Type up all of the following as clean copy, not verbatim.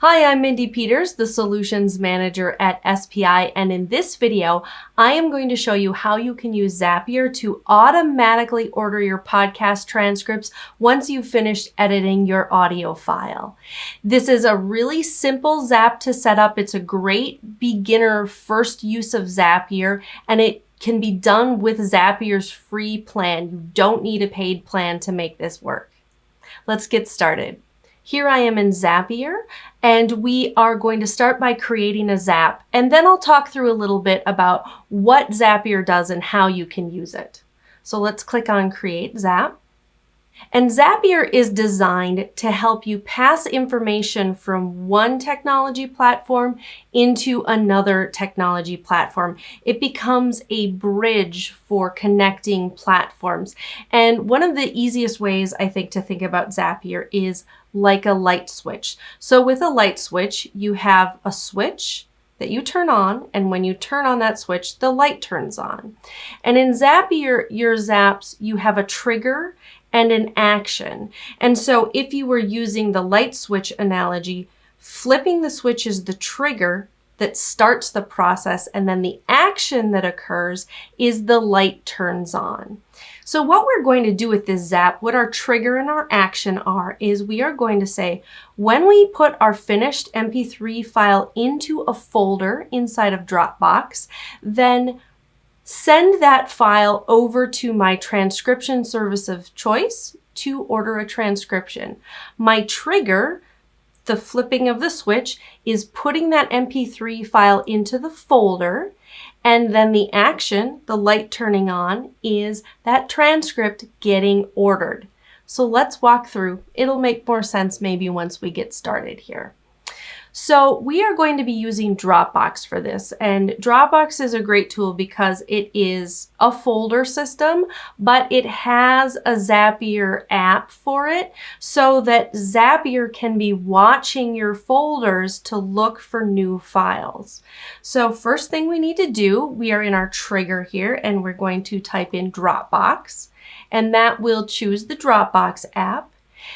Hi, I'm Mindy Peters, the Solutions Manager at SPI, and in this video, I am going to show you how you can use Zapier to automatically order your podcast transcripts once you've finished editing your audio file. This is a really simple Zap to set up. It's a great beginner first use of Zapier, and it can be done with Zapier's free plan. You don't need a paid plan to make this work. Let's get started. Here I am in Zapier, and we are going to start by creating a Zap, and then I'll talk through a little bit about what Zapier does and how you can use it. So let's click on Create Zap. And Zapier is designed to help you pass information from one technology platform into another technology platform. It becomes a bridge for connecting platforms. And one of the easiest ways I think to think about Zapier is like a light switch. So with a light switch, you have a switch that you turn on, and when you turn on that switch, the light turns on. And in Zapier, your Zaps, you have a trigger and an action. And so if you were using the light switch analogy, flipping the switch is the trigger that starts the process, and then the action that occurs is the light turns on. So what we're going to do with this Zap, what our trigger and our action are, is we are going to say, when we put our finished MP3 file into a folder inside of Dropbox, then send that file over to my transcription service of choice to order a transcription. My trigger, the flipping of the switch, is putting that MP3 file into the folder, and then the action, the light turning on, is that transcript getting ordered. So let's walk through. It'll make more sense maybe once we get started here. So we are going to be using Dropbox for this, and Dropbox is a great tool because it is a folder system, but it has a Zapier app for it so that Zapier can be watching your folders to look for new files. So first thing we need to do, we are in our trigger here, and we're going to type in Dropbox, and that will choose the Dropbox app.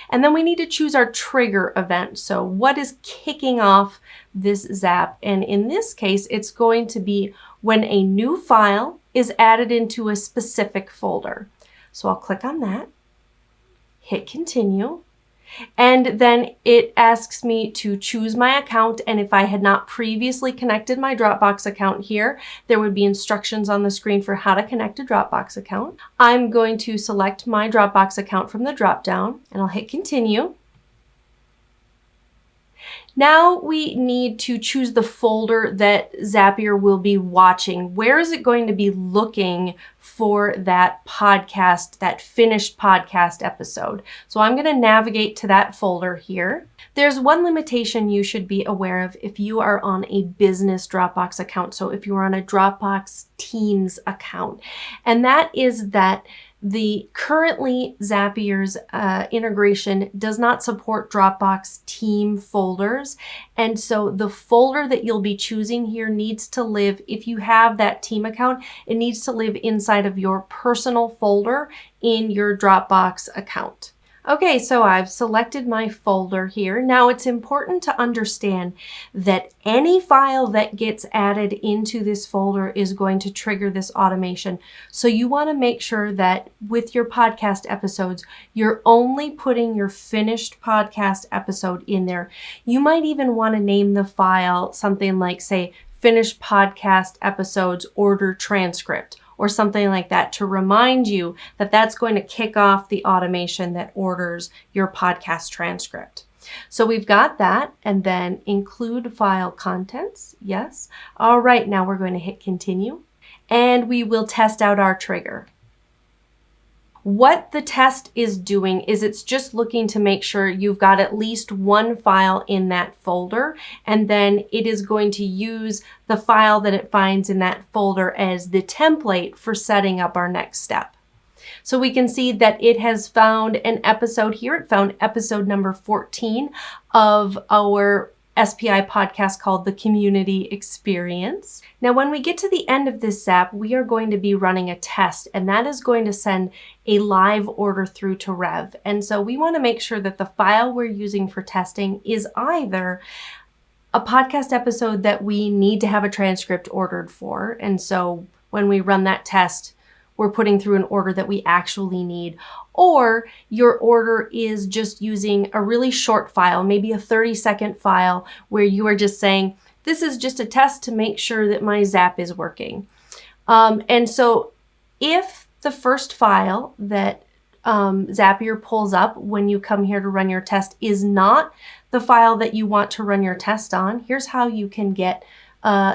And then we need to choose our trigger event. So what is kicking off this Zap? And in this case, it's going to be when a new file is added into a specific folder. So I'll click on that, hit continue, and then it asks me to choose my account. And if I had not previously connected my Dropbox account here, there would be instructions on the screen for how to connect a Dropbox account. I'm going to select my Dropbox account from the drop-down, and I'll hit continue. Now we need to choose the folder that Zapier will be watching. Where is it going to be looking for that podcast, that finished podcast episode? So I'm going to navigate to that folder here. There's one limitation you should be aware of if you are on a business Dropbox account. So if you are on a Dropbox Teams account, and that is that the currently Zapier's integration does not support Dropbox team folders. And so the folder that you'll be choosing here needs to live, if you have that team account, it needs to live inside of your personal folder in your Dropbox account. Okay, so I've selected my folder here. Now it's important to understand that any file that gets added into this folder is going to trigger this automation. So you want to make sure that with your podcast episodes, you're only putting your finished podcast episode in there. You might even want to name the file something like, say, finished podcast episodes order transcript, or something like that, to remind you that that's going to kick off the automation that orders your podcast transcript. So we've got that, and then include file contents. Yes. All right, now we're going to hit continue, and we will test out our trigger. What the test is doing is it's just looking to make sure you've got at least one file in that folder, and then it is going to use the file that it finds in that folder as the template for setting up our next step. So we can see that it has found an episode here. It found episode number 14 of our SPI podcast called The Community Experience. Now, when we get to the end of this zap, we are going to be running a test, and that is going to send a live order through to Rev. And so we want to make sure that the file we're using for testing is either a podcast episode that we need to have a transcript ordered for. And so when we run that test, we're putting through an order that we actually need, or your order is just using a really short file, maybe a 30-second file where you are just saying, this is just a test to make sure that my Zap is working. And so if the first file that Zapier pulls up when you come here to run your test is not the file that you want to run your test on, here's how you can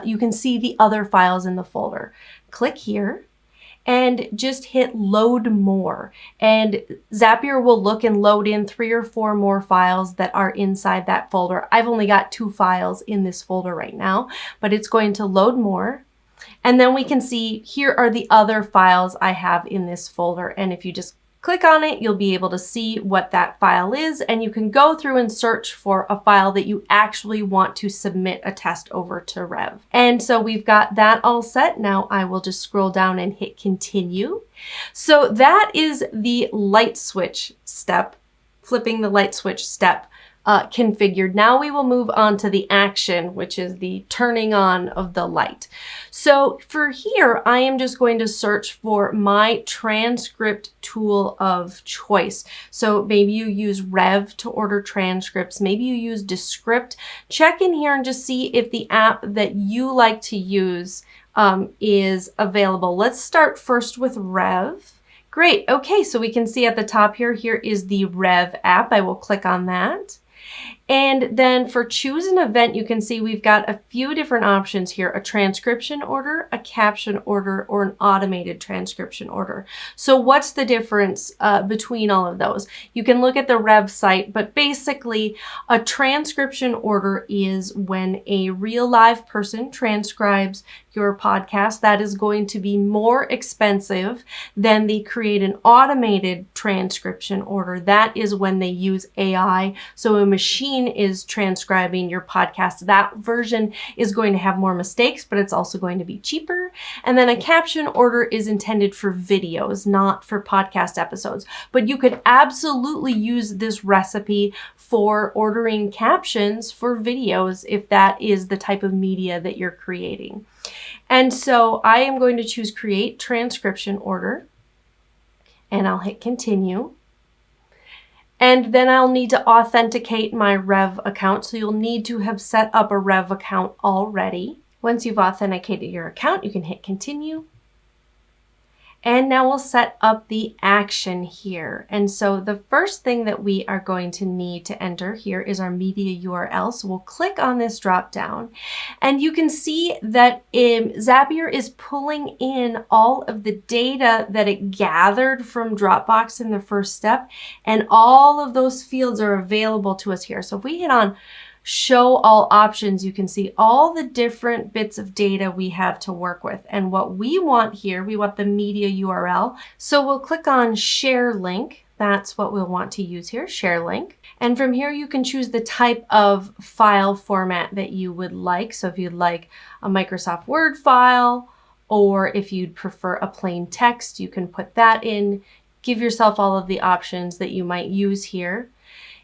you can see the other files in the folder. Click here and just hit load more. And Zapier will look and load in 3 or 4 more files that are inside that folder. I've only got 2 files in this folder right now, but it's going to load more. And then we can see here are the other files I have in this folder. And if you just click on it, you'll be able to see what that file is, and you can go through and search for a file that you actually want to submit a test over to Rev. And so we've got that all set. Now I will just scroll down and hit continue. So that is the light switch step, flipping the light switch step configured. Now we will move on to the action, which is the turning on of the light. So for here, I am just going to search for my transcript tool of choice. So maybe you use Rev to order transcripts. Maybe you use Descript. Check in here and just see if the app that you like to use is available. Let's start first with Rev. Great. Okay, so we can see at the top here is the Rev app. I will click on that. And then for choose an event, you can see we've got a few different options here: a transcription order, a caption order, or an automated transcription order. So what's the difference between all of those? You can look at the Rev site, but basically a transcription order is when a real live person transcribes your podcast. That is going to be more expensive than the create an automated transcription order. That is when they use AI. So a machine is transcribing your podcast. That version is going to have more mistakes, but it's also going to be cheaper. And then a caption order is intended for videos, not for podcast episodes. But you could absolutely use this recipe for ordering captions for videos if that is the type of media that you're creating. And so I am going to choose create transcription order, and I'll hit continue. And then I'll need to authenticate my Rev account. So you'll need to have set up a Rev account already. Once you've authenticated your account, you can hit continue. And now we'll set up the action here. And so the first thing that we are going to need to enter here is our media URL. So we'll click on this drop down, and you can see that Zapier is pulling in all of the data that it gathered from Dropbox in the first step, and all of those fields are available to us here. So if we hit on show all options, you can see all the different bits of data we have to work with. And what we want here, we want the media URL. So we'll click on share link. That's what we'll want to use here, share link. And from here, you can choose the type of file format that you would like. So if you'd like a Microsoft Word file, or if you'd prefer a plain text, you can put that in. Give yourself all of the options that you might use here.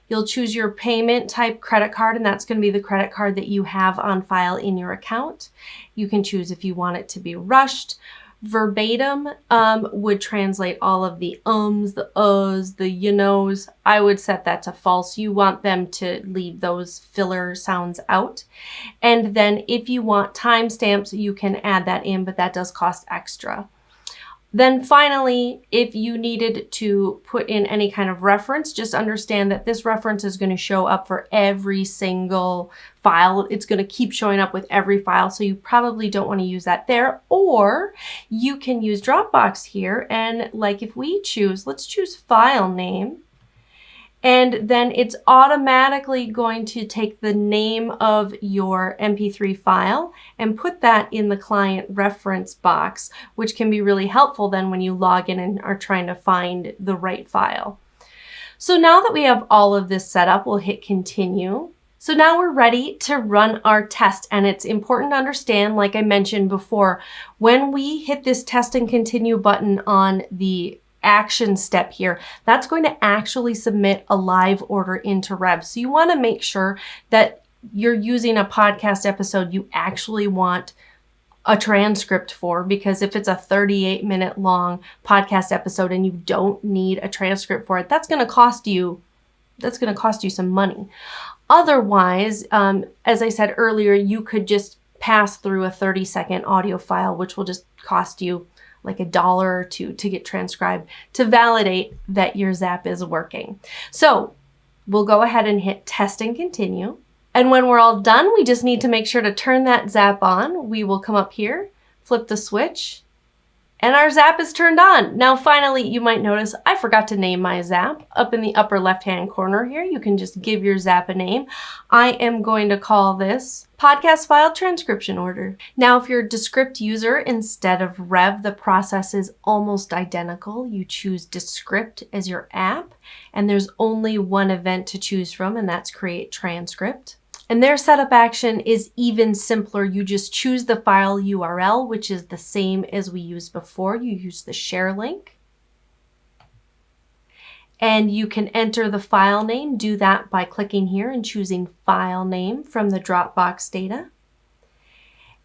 You'll choose your payment type credit card, and that's going to be the credit card that you have on file in your account. You can choose if you want it to be rushed. Verbatim would translate all of the ums, the uhs, the you knows. I would set that to false. You want them to leave those filler sounds out. And then if you want timestamps, you can add that in, but that does cost extra. Then finally, if you needed to put in any kind of reference, just understand that this reference is going to show up for every single file. It's going to keep showing up with every file, so you probably don't want to use that there. Or you can use Dropbox here, and like if we choose, let's choose file name. And then it's automatically going to take the name of your MP3 file and put that in the client reference box, which can be really helpful then when you log in and are trying to find the right file. So now that we have all of this set up, we'll hit continue. So now we're ready to run our test, and it's important to understand, like I mentioned before, when we hit this test and continue button on the action step here, that's going to actually submit a live order into Rev. So you want to make sure that you're using a podcast episode you actually want a transcript for, because if it's a 38-minute long podcast episode and you don't need a transcript for it, that's going to cost you some money. Otherwise, as I said earlier, you could just pass through a 30-second audio file, which will just cost you like $1 or $2 to get transcribed to validate that your Zap is working. So we'll go ahead and hit test and continue. And when we're all done, we just need to make sure to turn that Zap on. We will come up here, flip the switch, and our Zap is turned on. Now, finally, you might notice I forgot to name my Zap. Up in the upper left-hand corner here, you can just give your Zap a name. I am going to call this Podcast File Transcription Order. Now, if you're a Descript user instead of Rev, the process is almost identical. You choose Descript as your app, and there's only one event to choose from, and that's Create Transcript. And their setup action is even simpler. You just choose the file URL, which is the same as we used before. You use the share link. And you can enter the file name. Do that by clicking here and choosing file name from the Dropbox data.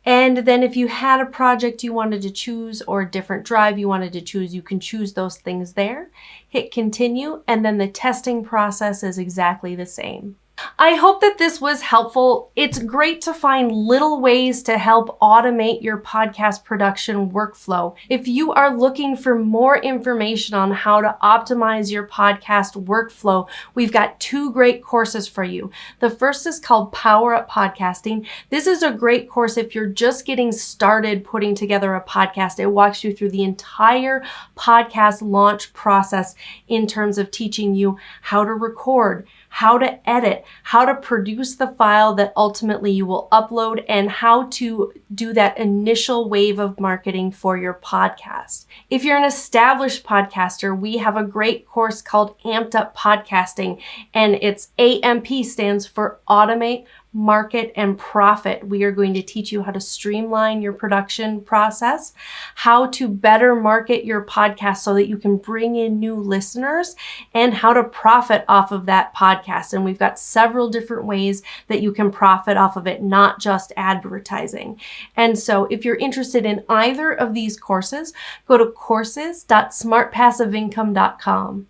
And then if you had a project you wanted to choose or a different drive you wanted to choose, you can choose those things there. Hit continue, and then the testing process is exactly the same. I hope that this was helpful. It's great to find little ways to help automate your podcast production workflow. If you are looking for more information on how to optimize your podcast workflow, we've got 2 great courses for you. The first is called Power Up Podcasting. This is a great course if you're just getting started putting together a podcast. It walks you through the entire podcast launch process in terms of teaching you how to record, how to edit, how to produce the file that ultimately you will upload, and how to do that initial wave of marketing for your podcast. If you're an established podcaster, we have a great course called Amped Up Podcasting, and it's AMP stands for Automate, Market, and Profit. We are going to teach you how to streamline your production process, how to better market your podcast so that you can bring in new listeners, and how to profit off of that podcast. And we've got several different ways that you can profit off of it, not just advertising. And so if you're interested in either of these courses, go to courses.smartpassiveincome.com.